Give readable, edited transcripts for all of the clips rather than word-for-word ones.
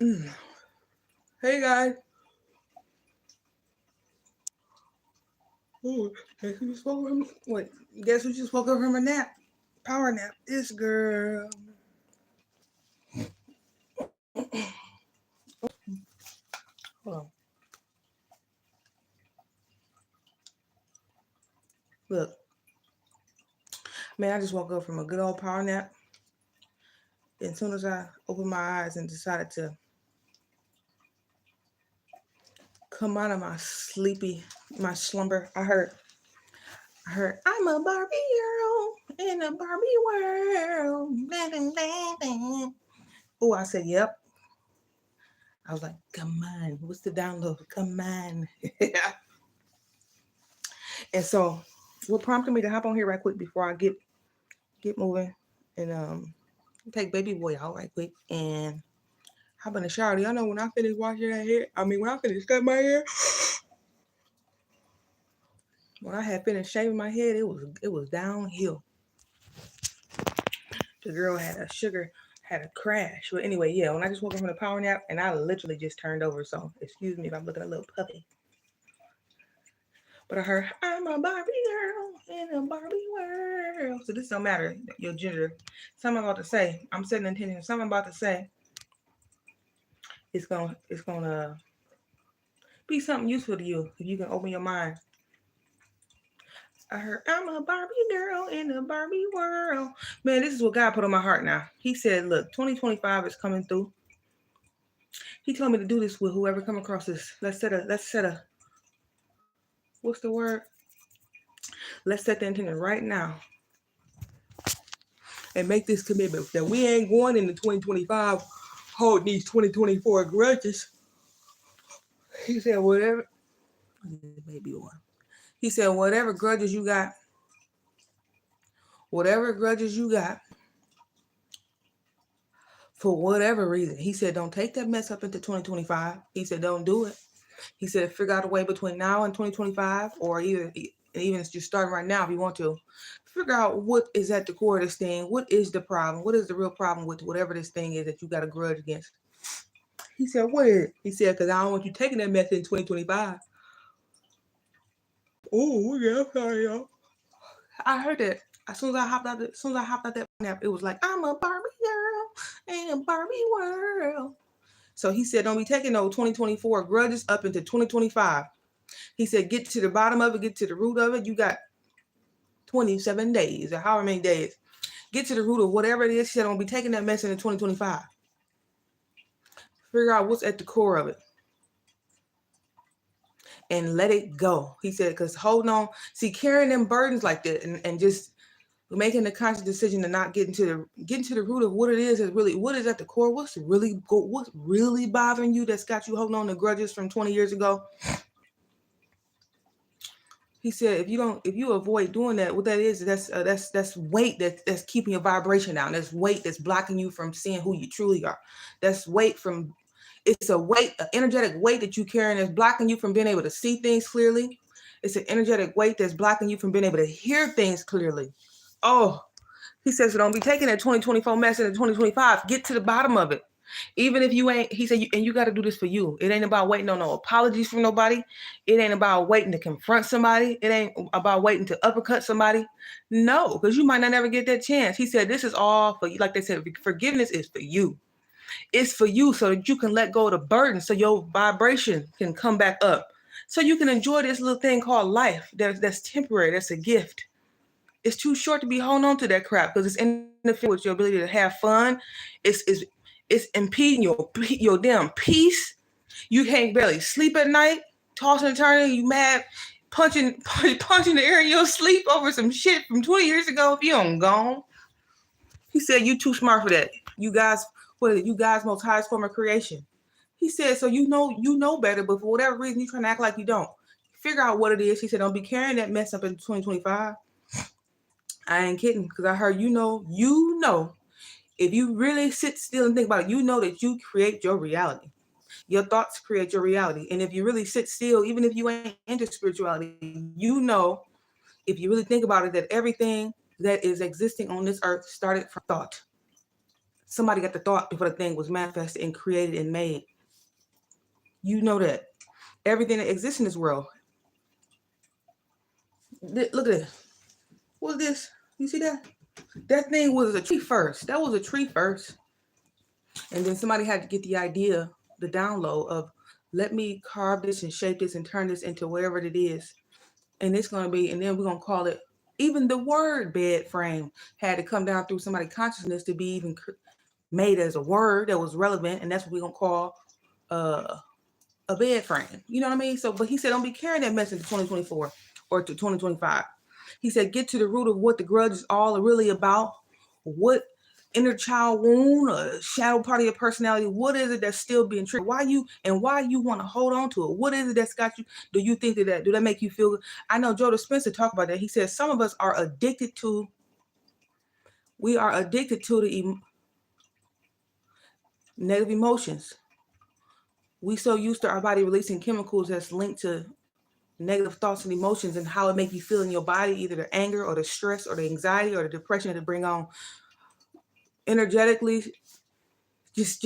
Hey guys. Ooh, guess who just woke up from wait, guess who just woke up from a nap? Power nap. This girl. Hold on. Look, man, I just woke up from a good old power nap. And as soon as I opened my eyes and decided to come out of my slumber, I heard, I'm a Barbie girl in a Barbie world. Oh, I said, yep. I was like, come on, what's the download? Come on. And so what prompted me to hop on here right quick before I get moving and take baby boy out right quick and hop in the shower. Y'all know when I finish washing that hair, when I finished cutting my hair, when I had finished shaving my head, it was downhill. The girl had a crash. But anyway, yeah, when I just woke up from the power nap and I literally just turned over, so excuse me if I'm looking a little puffy. But I heard, I'm a Barbie girl in a Barbie world. So this don't matter, your gender. Something I'm about to say. I'm setting intention. Something I'm about to say. It's gonna be something useful to you if you can open your mind. I heard, I'm a Barbie girl in a Barbie world. Man, this is what God put on my heart now. He said, look, 2025 is coming through. He told me to do this with whoever come across this. Let's set a what's the word? Let's set the intention right now and make this commitment that we ain't going into 2025 holding these 2024 grudges. He said, baby one. He said, whatever grudges you got, for whatever reason. He said, don't take that mess up into 2025. He said, don't do it. He said, figure out a way between now and 2025, or even just starting right now if you want to. Figure out what is at the core of this thing. What is the problem? What is the real problem with whatever this thing is that you got a grudge against? He said, what is it? He said, because I don't want you taking that mess in 2025. Oh, yeah, I'm sorry, y'all. I heard that. As soon as I hopped out that nap, it was like, I'm a Barbie girl in a Barbie world. So he said, don't be taking no 2024 grudges up into 2025. He said, get to the bottom of it, get to the root of it. You got 27 days or however many days. Get to the root of whatever it is. He said, don't be taking that mess into 2025. Figure out what's at the core of it and let it go. He said, because holding on, see, carrying them burdens like that and just making the conscious decision to not get into the root of what it is really what is at the core. What's really bothering you that's got you holding on to grudges from 20 years ago. He said, if you avoid doing that, what that is, that's weight that's keeping your vibration down. That's weight that's blocking you from seeing who you truly are. That's weight it's a weight, an energetic weight that you carrying that's blocking you from being able to see things clearly. It's an energetic weight that's blocking you from being able to hear things clearly. Oh, he says, so don't be taking that 2024 mess into 2025. Get to the bottom of it. Even if you ain't, he said, and you got to do this for you. It ain't about waiting on no apologies from nobody. It ain't about waiting to confront somebody. It ain't about waiting to uppercut somebody. No, because you might not ever get that chance. He said, this is all for you. Like they said, forgiveness is for you. It's for you so that you can let go of the burden so your vibration can come back up. So you can enjoy this little thing called life that's temporary. That's a gift. It's too short to be holding on to that crap because it's interfering with your ability to have fun. It's impeding your damn peace. You can't barely sleep at night, tossing and turning. You mad, punching the air in your sleep over some shit from 20 years ago. If you don't gone, he said you too smart for that. You guys, what is it? You guys' most highest form of creation. He said so. You know better, but for whatever reason, you trying to act like you don't. Figure out what it is. He said don't be carrying that mess up in 2025. I ain't kidding, because I heard you know, if you really sit still and think about it, you know that you create your reality. Your thoughts create your reality. And if you really sit still, even if you ain't into spirituality, you know, if you really think about it, that everything that is existing on this earth started from thought. somebody got the thought before the thing was manifested and created and made. You know that. Everything that exists in this world. Look at this. What's this? You see that? That thing was a tree first. That was a tree first. And then somebody had to get the idea, the download of, let me carve this and shape this and turn this into whatever it is. And it's going to be, and then we're going to call it, even the word bed frame had to come down through somebody's consciousness to be even made as a word that was relevant. And that's what we're going to call a bed frame. You know what I mean? So, but he said, don't be carrying that mess into 2024 or to 2025. He said, get to the root of what the grudge is all really about. What inner child wound, a shadow part of your personality, what is it that's still being triggered? Why you want to hold on to it? What is it that's got you? Do you think do that make you feel good? I know Joe Dispenza talked about that. He says some of us are addicted to the negative emotions. We so used to our body releasing chemicals that's linked to negative thoughts and emotions and how it make you feel in your body, either the anger or the stress or the anxiety or the depression that it bring on energetically, just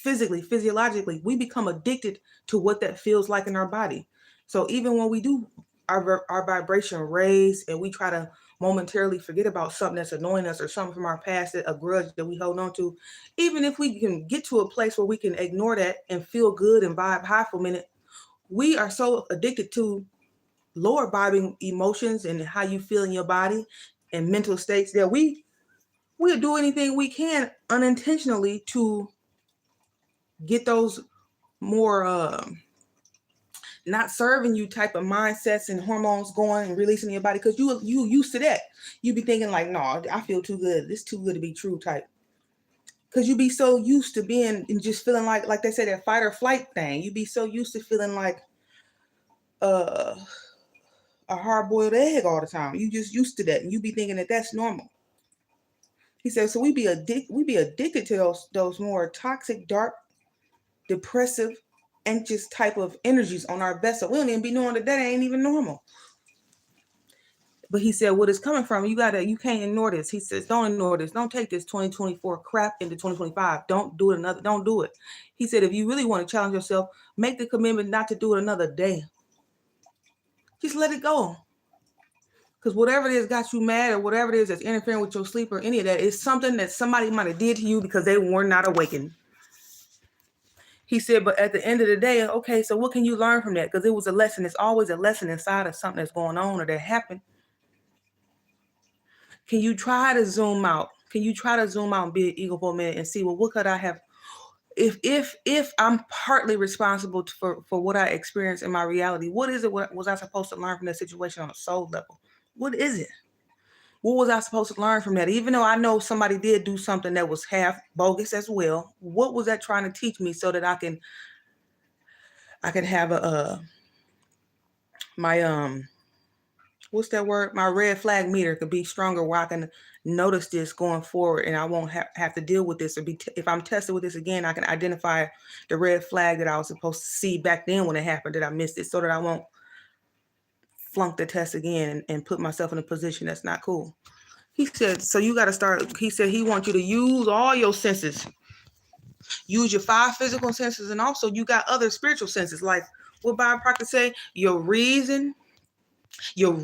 physically, physiologically. We become addicted to what that feels like in our body. So even when we do our vibration raise and we try to momentarily forget about something that's annoying us or something from our past, a grudge that we hold on to, even if we can get to a place where we can ignore that and feel good and vibe high for a minute, we are so addicted to lower vibing emotions and how you feel in your body and mental states that we'll do anything we can unintentionally to get those more not serving you type of mindsets and hormones going and releasing in your body, because you used to that. You be thinking like, no, I feel too good. This too good to be true type. Because you be so used to being and just feeling like they say, that fight or flight thing. You be so used to feeling like a hard-boiled egg all the time. You just used to that, and you be thinking that that's normal. He said, so we be addicted to those more toxic, dark, depressive, anxious type of energies on our vessel. We don't even be knowing that ain't even normal. But he said, what it's coming from, you can't ignore this. He says, don't ignore this. Don't take this 2024 crap into 2025. Don't do it. He said, if you really want to challenge yourself, make the commitment not to do it another day. Just let it go. Because whatever it is got you mad, or whatever it is that's interfering with your sleep or any of that, is something that somebody might have did to you because they were not awakened. He said, but at the end of the day, okay, so what can you learn from that? Because it was a lesson. It's always a lesson inside of something that's going on or that happened. Can you try to zoom out? Can you try to zoom out and be an ego for a minute and see, well, what could I have? If I'm partly responsible for what I experienced in my reality, what is it? What was I supposed to learn from that situation on a soul level? What is it? What was I supposed to learn from that? Even though I know somebody did do something that was half bogus as well, what was that trying to teach me so that I can have my what's that word? My red flag meter could be stronger, where I can notice this going forward, and I won't have to deal with this, or if I'm tested with this again, I can identify the red flag that I was supposed to see back then when it happened, that I missed it, so that I won't flunk the test again and put myself in a position that's not cool. He said, so you got to start. He said he wants you to use all your senses. Use your 5 physical senses, and also you got other spiritual senses, like what Bob Proctor say, your reason, your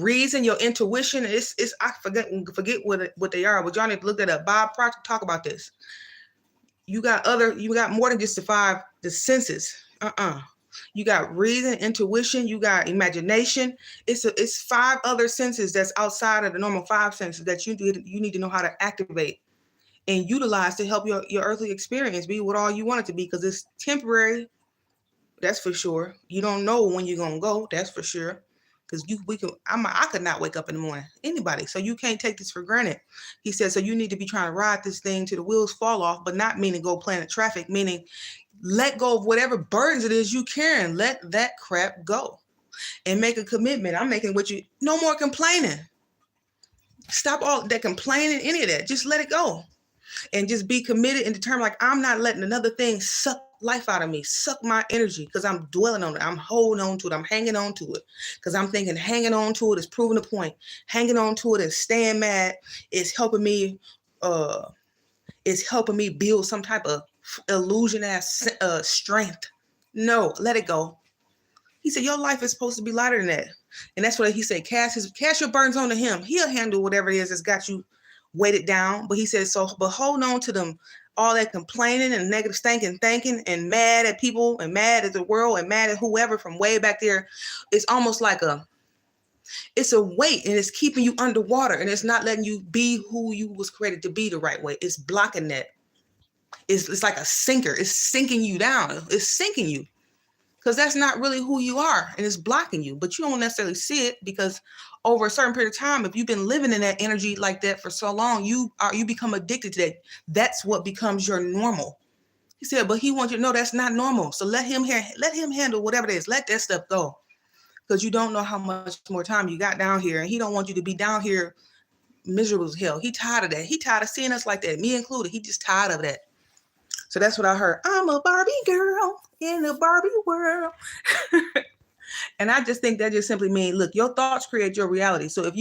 intuition. It's I forget what they are, but y'all need to look that up. Bob Proctor talk about this. You got more than just the senses. You got reason, intuition, you got imagination. It's 5 other senses that's outside of the normal 5 senses that you need to know how to activate and utilize to help your earthly experience be what all you want it to be, because it's temporary. That's for sure. You don't know when you're gonna go. That's for sure. Because I could not wake up in the morning. Anybody. So you can't take this for granted. He said, so you need to be trying to ride this thing till the wheels fall off, but not meaning go planet traffic, meaning let go of whatever burdens it is you carrying. Let that crap go and make a commitment. I'm making no more complaining. Stop all that complaining, any of that. Just let it go. And just be committed and determined, like, I'm not letting another thing suck life out of me, suck my energy, because I'm dwelling on it. I'm holding on to it. I'm hanging on to it because I'm thinking hanging on to it is proving the point. Hanging on to it is staying mad. It's helping me is helping me build some type of illusion as strength. No, let it go. He said, your life is supposed to be lighter than that. And that's what he said, cast your burdens onto him. He'll handle whatever it is that's got you weighted down. But he said, but hold on to them, all that complaining and negative thinking and mad at people and mad at the world and mad at whoever from way back there. It's almost like it's a weight, and it's keeping you underwater, and it's not letting you be who you was created to be the right way. It's blocking that. It's like a sinker. It's sinking you down. It's sinking you. Because that's not really who you are, and it's blocking you. But you don't necessarily see it, because over a certain period of time, if you've been living in that energy like that for so long, you become addicted to that. That's what becomes your normal. He said, but he wants you to know that's not normal. So let him handle whatever it is. Let that stuff go, because you don't know how much more time you got down here, and he don't want you to be down here miserable as hell. He tired of that. He tired of seeing us like that, me included. He just tired of that. So that's what I heard. I'm a Barbie girl in the Barbie world. And I just think that just simply means, look, your thoughts create your reality. So if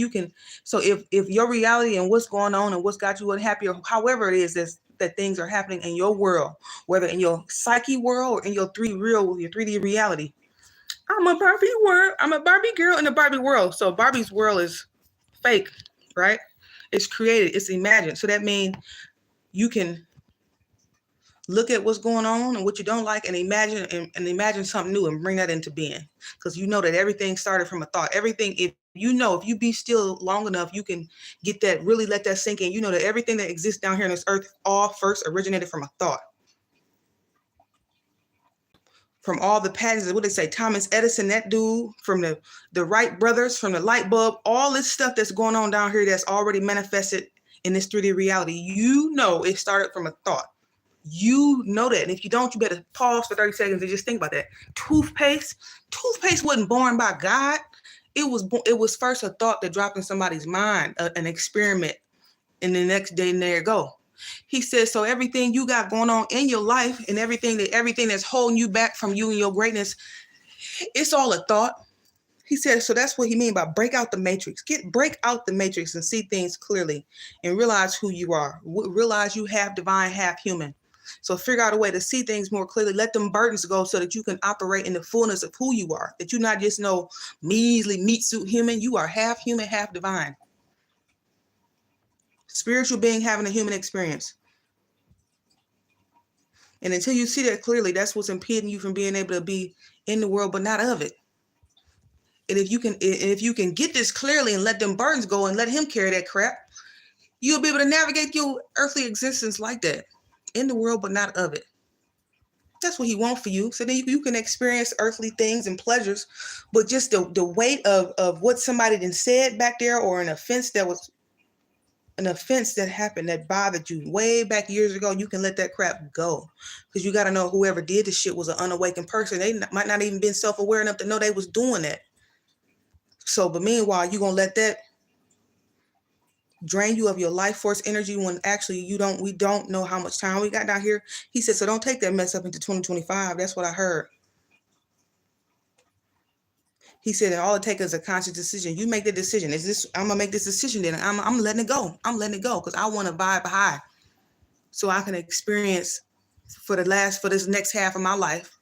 your reality and what's going on and what's got you unhappy, or however it is that things are happening in your world, whether in your psyche world or in your 3D reality, I'm a Barbie girl in the Barbie world. So Barbie's world is fake, right? It's created, it's imagined. So that means you can look at what's going on and what you don't like and imagine something new and bring that into being. Because you know that everything started from a thought. Everything, if you be still long enough, you can get that, really let that sink in. You know that everything that exists down here on this earth all first originated from a thought. From all the patents, what they say, Thomas Edison, that dude, from the Wright brothers, from the light bulb, all this stuff that's going on down here that's already manifested in this 3D reality, you know it started from a thought. You know that. And if you don't, you better pause for 30 seconds and just think about that. Toothpaste wasn't born by God. It was first a thought that dropped in somebody's mind, an experiment, and the next day, and there you go. He says, so everything you got going on in your life and everything that's holding you back from you and your greatness, it's all a thought. He said, so that's what he means by break out the matrix. Break out the matrix and see things clearly and realize who you are. Realize you half divine, half human. So figure out a way to see things more clearly. Let them burdens go so that you can operate in the fullness of who you are. That you're not just no measly meat suit human. You are half human, half divine. Spiritual being having a human experience. And until you see that clearly, that's what's impeding you from being able to be in the world, but not of it. And if you can get this clearly and let them burdens go and let him carry that crap, you'll be able to navigate your earthly existence like that. In the world, but not of it. That's what he wants for you. So then you can experience earthly things and pleasures, but just the weight of what somebody then said back there, or an offense that happened that bothered you way back years ago, you can let that crap go. Because you got to know whoever did this shit was an unawakened person. They might not even been self-aware enough to know they was doing that. So, but meanwhile, you're going to let that drain you of your life force energy when actually we don't know how much time we got down here. He said, so don't take that mess up into 2025. That's what I heard. He said, and all it takes is a conscious decision. You make the decision. I'm gonna make this decision, then I'm letting it go. I'm letting it go because I want to vibe high, so I can experience for this next half of my life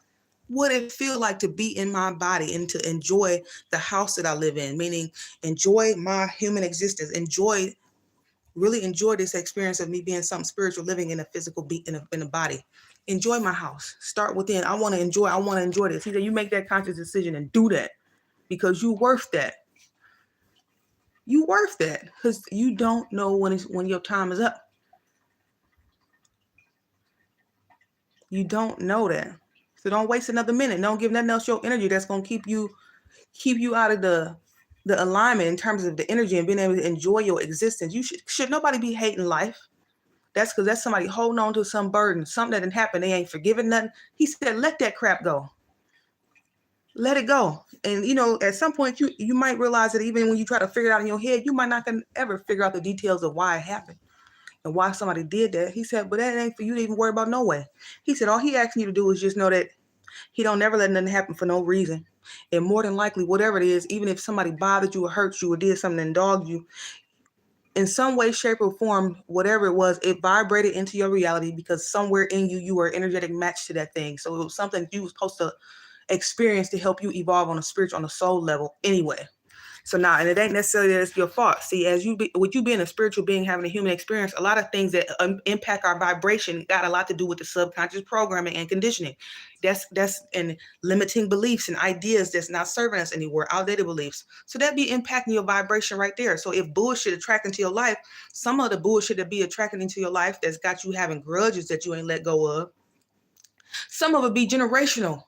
what it feels like to be in my body and to enjoy the house that I live in. Meaning, enjoy my human existence. Really enjoy this experience of me being something spiritual, living in a physical in a body. Enjoy my house. Start within. I want to enjoy this. He said, you make that conscious decision and do that because you worth that. You worth that because you don't know when your time is up. You don't know that. So don't waste another minute. Don't give nothing else your energy that's going to keep you out of the alignment in terms of the energy and being able to enjoy your existence. You should nobody be hating life. That's because that's somebody holding on to some burden, something that didn't happen. They ain't forgiven nothing. He said, let that crap go. Let it go. And, at some point, you might realize that even when you try to figure it out in your head, you might not can ever figure out the details of why it happened and why somebody did that. He said, but that ain't for you to even worry about no way. He said, all he asking you to do is just know that he don't never let nothing happen for no reason. And more than likely, whatever it is, even if somebody bothered you or hurt you or did something and dogged you, in some way, shape, or form, whatever it was, it vibrated into your reality because somewhere in you, you were an energetic match to that thing. So it was something you were supposed to experience to help you evolve on a spiritual, on a soul level anyway. So now, and it ain't necessarily that it's your fault. See, with you being a spiritual being, having a human experience, a lot of things that impact our vibration got a lot to do with the subconscious programming and conditioning. That's and limiting beliefs and ideas that's not serving us anywhere, outdated beliefs. So that be impacting your vibration right there. So if bullshit attracting to your life, some of the bullshit that be attracting into your life that's got you having grudges that you ain't let go of, some of it be generational.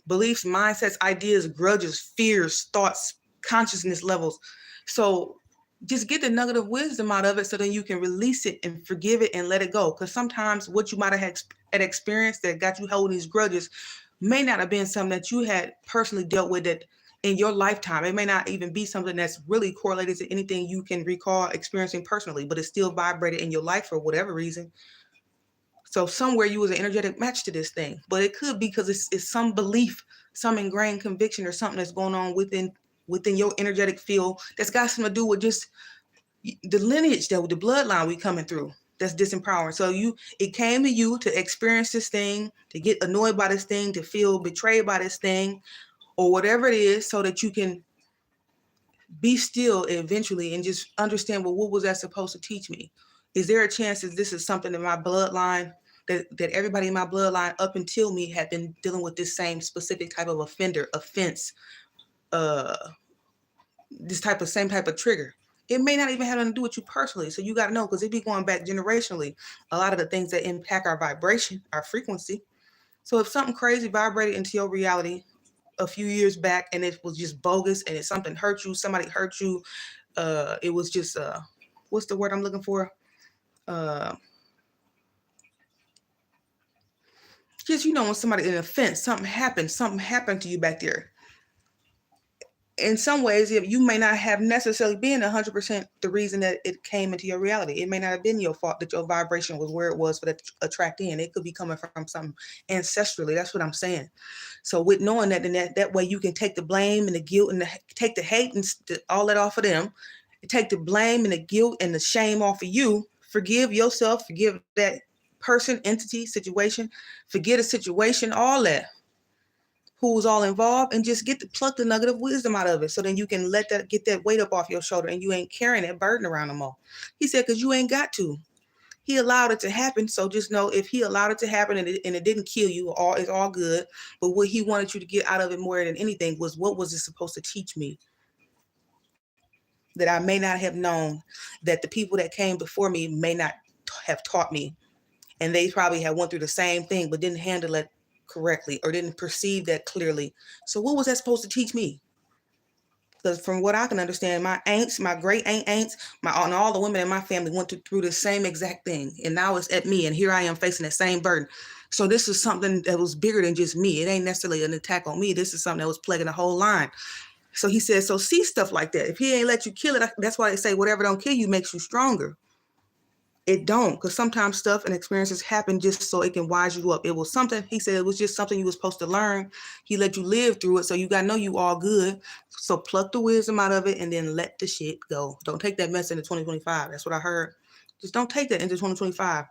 Beliefs, mindsets, ideas, grudges, fears, thoughts, consciousness levels. So just get the nugget of wisdom out of it so then you can release it and forgive it and let it go. Because sometimes what you might have had experienced that got you holding these grudges may not have been something that you had personally dealt with that in your lifetime. It may not even be something that's really correlated to anything you can recall experiencing personally, but it's still vibrated in your life for whatever reason. So somewhere you was an energetic match to this thing, but it could be because it's some belief, some ingrained conviction or something that's going on within your energetic field that's got something to do with just the lineage, that the bloodline we coming through. That's disempowering. So it came to you to experience this thing, to get annoyed by this thing, to feel betrayed by this thing, or whatever it is, so that you can be still eventually and just understand, well, what was that supposed to teach me? Is there a chance that this is something in my bloodline, that everybody in my bloodline up until me had been dealing with this same specific type of offense, this same type of trigger? It may not even have anything to do with you personally. So you got to know, because it be going back generationally, a lot of the things that impact our vibration, our frequency. So if something crazy vibrated into your reality a few years back and it was just bogus and it's something hurt you, somebody hurt you, it was just what's the word I'm looking for? Just, when somebody, an offense, something happened to you back there. In some ways, you may not have necessarily been 100% the reason that it came into your reality. It may not have been your fault that your vibration was where it was for that to attract in. It could be coming from something ancestrally. That's what I'm saying. So with knowing that, then that way you can take the blame and the guilt and take the hate and all that off of them. Take the blame and the guilt and the shame off of you. Forgive yourself. Forgive that person, entity, situation. Forget a situation, all that. Who was all involved, and just pluck the nugget of wisdom out of it, so then you can get that weight up off your shoulder and you ain't carrying that burden around no more. He said, because you ain't got to. He allowed it to happen. So just know, if he allowed it to happen and it didn't kill you, it's all good. But what he wanted you to get out of it more than anything was, what was it supposed to teach me that I may not have known, that the people that came before me may not have taught me, and they probably had went through the same thing but didn't handle it correctly or didn't perceive that clearly. So what was that supposed to teach me? Because from what I can understand, my aunts, my great aunts, and all the women in my family went through the same exact thing. And now it's at me, and here I am facing that same burden. So this is something that was bigger than just me. It ain't necessarily an attack on me. This is something that was plaguing the whole line. So he says, so see stuff like that. If he ain't let you kill it, that's why they say whatever don't kill you makes you stronger. It don't, because sometimes stuff and experiences happen just so it can wise you up. It was something, he said, it was just something you were supposed to learn. He let you live through it, so you got to know you all good. So pluck the wisdom out of it and then let the shit go. Don't take that mess into 2025. That's what I heard. Just don't take that into 2025.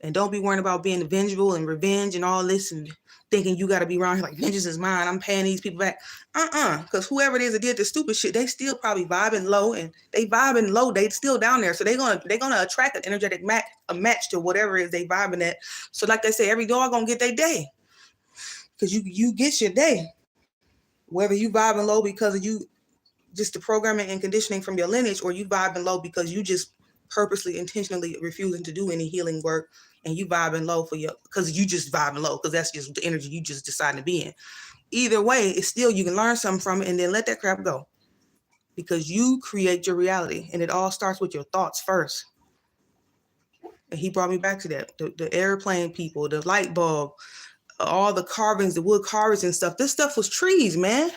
And don't be worrying about being vengeful and revenge and all this and thinking you got to be around here like, vengeance is mine, I'm paying these people back. Because whoever it is that did the stupid shit, they still probably vibing low, and they still down there. So they're gonna attract an energetic match to whatever it is they vibing at. So like they say, every dog gonna get their day, because you get your day. Whether you vibing low because of you just the programming and conditioning from your lineage, or you vibing low because you just purposely, intentionally refusing to do any healing work, and you vibing low because you just vibing low because that's just the energy you just decided to be in. Either way, it's still, you can learn something from it and then let that crap go, because you create your reality, and it all starts with your thoughts first. And he brought me back to that. The airplane people, the light bulb, all the carvings, the wood carvings and stuff. This stuff was trees, man.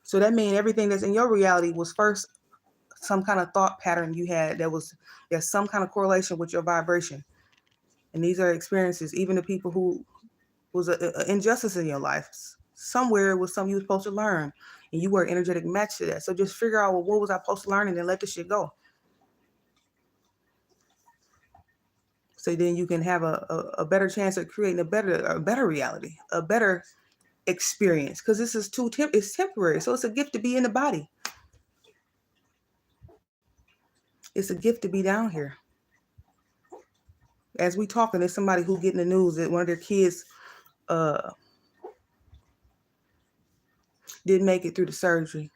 So that means everything that's in your reality was first some kind of thought pattern you had there's some kind of correlation with your vibration. And these are experiences, even the people who was an injustice in your life. somewhere it was something you were supposed to learn, and you were an energetic match to that. So just figure out, well, what was I supposed to learn, and then let the shit go. So then you can have a better chance of creating a better reality, a better experience. Because this is it's temporary. So it's a gift to be in the body. It's a gift to be down here. As we talking, there's somebody who getting the news that one of their kids didn't make it through the surgery.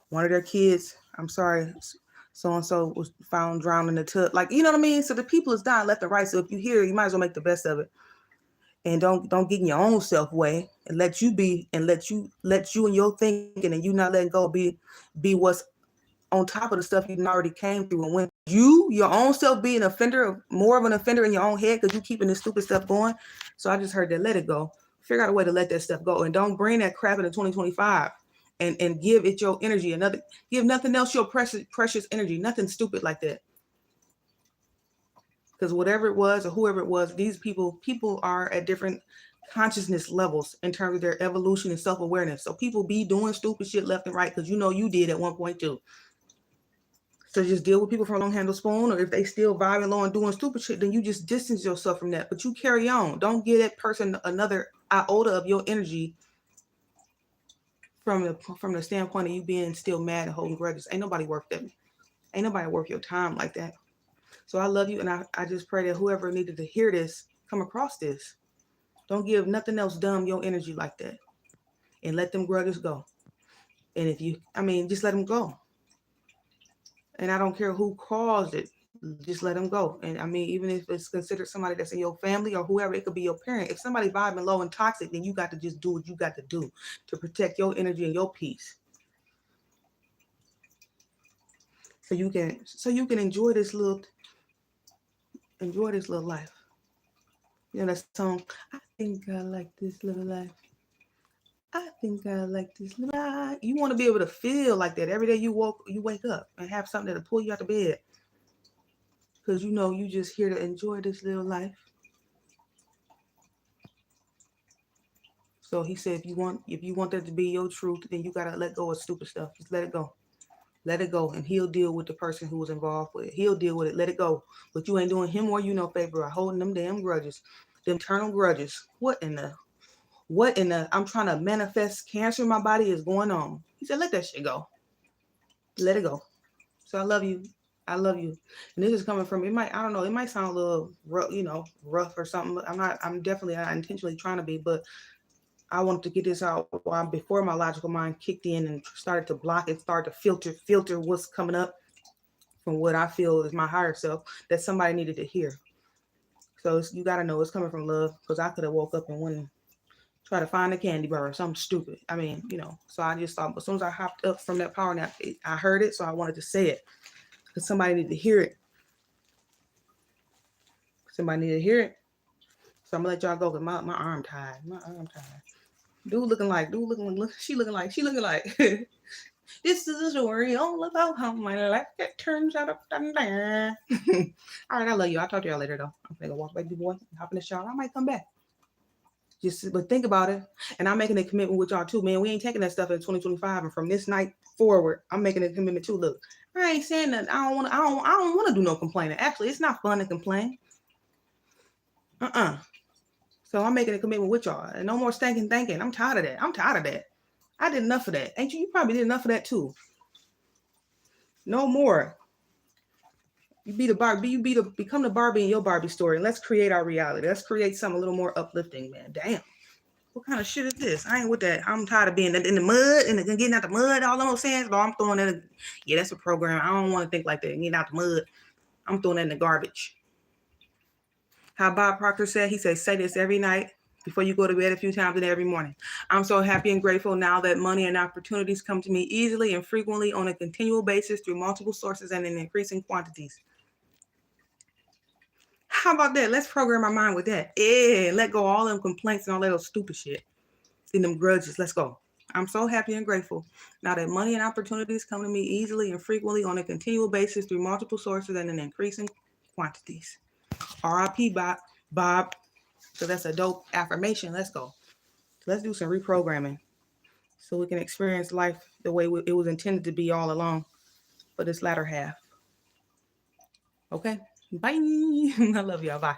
One of their kids, I'm sorry, so-and-so was found drowned in the tub. Like, you know what I mean? So the people is dying left and right. So if you hear it, you might as well make the best of it. And don't get in your own self way, and let you be, and let you and your thinking, and you not letting go be what's on top of the stuff you already came through. And when your own self be an offender, more of an offender in your own head because you keeping this stupid stuff going. So I just heard that, let it go. Figure out a way to let that stuff go, and don't bring that crap into 2025 and give it your energy. Give nothing else your precious energy, nothing stupid like that. Because whatever it was or whoever it was, these people are at different consciousness levels in terms of their evolution and self-awareness. So people be doing stupid shit left and right because you know you did at one point too. So just deal with people from a long handle spoon, or if they still vibing low and doing stupid shit, then you just distance yourself from that. But you carry on. Don't give that person another iota of your energy from the standpoint of you being still mad and holding grudges. Ain't nobody worth that. Ain't nobody worth your time like that. So I love you, and I just pray that whoever needed to hear this come across this. Don't give nothing else dumb your energy like that, and let them grudges go. And just let them go. And I don't care who caused it, just let them go. And even if it's considered somebody that's in your family or whoever, it could be your parent. If somebody vibing low and toxic, then you got to just do what you got to do to protect your energy and your peace. So you can enjoy this little life. You know that song, I think I like this little life. I think I like this little life. You want to be able to feel like that every day you wake up and have something that'll pull you out of bed. Because you just here to enjoy this little life. So he said, if you want that to be your truth, then you gotta let go of stupid stuff. Just let it go. Let it go, and he'll deal with the person who was involved with it. He'll deal with it. Let it go. But you ain't doing him or you no favor by holding them damn grudges, them eternal grudges. What in the? I'm trying to manifest cancer in my body is going on. He said, let that shit go. Let it go. So I love you. I love you. And this is coming from, it might sound a little rough or something. I'm definitely not intentionally trying to be, but I wanted to get this out before my logical mind kicked in and started to block it, started to filter what's coming up from what I feel is my higher self that somebody needed to hear. So you got to know it's coming from love, because I could have woke up and went and try to find a candy bar or something stupid. So I just thought, as soon as I hopped up from that power nap, I heard it. So I wanted to say it because somebody needed to hear it. Somebody needed to hear it. So I'm gonna let y'all go because my arm tied. Dude looking like, she looking like. This is a story all about how my life turns out up and down. All right, I love you. I'll talk to y'all later though. I'm gonna go walk baby boy, hop in the shower. I might come back. But think about it. And I'm making a commitment with y'all too, man. We ain't taking that stuff in 2025. And from this night forward, I'm making a commitment too. Look, I ain't saying that I don't want to do no complaining. Actually, it's not fun to complain. So I'm making a commitment with y'all. And no more stinking thinking. I'm tired of that. I did enough of that. Ain't you? You probably did enough of that too. No more. Become the Barbie in your Barbie story. And let's create our reality. Let's create something a little more uplifting, man. Damn. What kind of shit is this? I ain't with that. I'm tired of being in the mud and getting out the mud. All those saying, so I'm throwing that. Yeah, that's a program. I don't want to think like that. Getting out the mud. I'm throwing that in the garbage. How Bob Proctor said, he said, say this every night before you go to bed, a few times and every morning. I'm so happy and grateful now that money and opportunities come to me easily and frequently on a continual basis through multiple sources and in increasing quantities. How about that? Let's program our mind with that. Yeah, let go all them complaints and all that little stupid shit and them grudges. Let's go. I'm so happy and grateful now that money and opportunities come to me easily and frequently on a continual basis through multiple sources and in increasing quantities. R.I.P. Bob. So that's a dope affirmation. Let's go. Let's do some reprogramming so we can experience life the way it was intended to be all along for this latter half. Okay? Bye. I love y'all. Bye.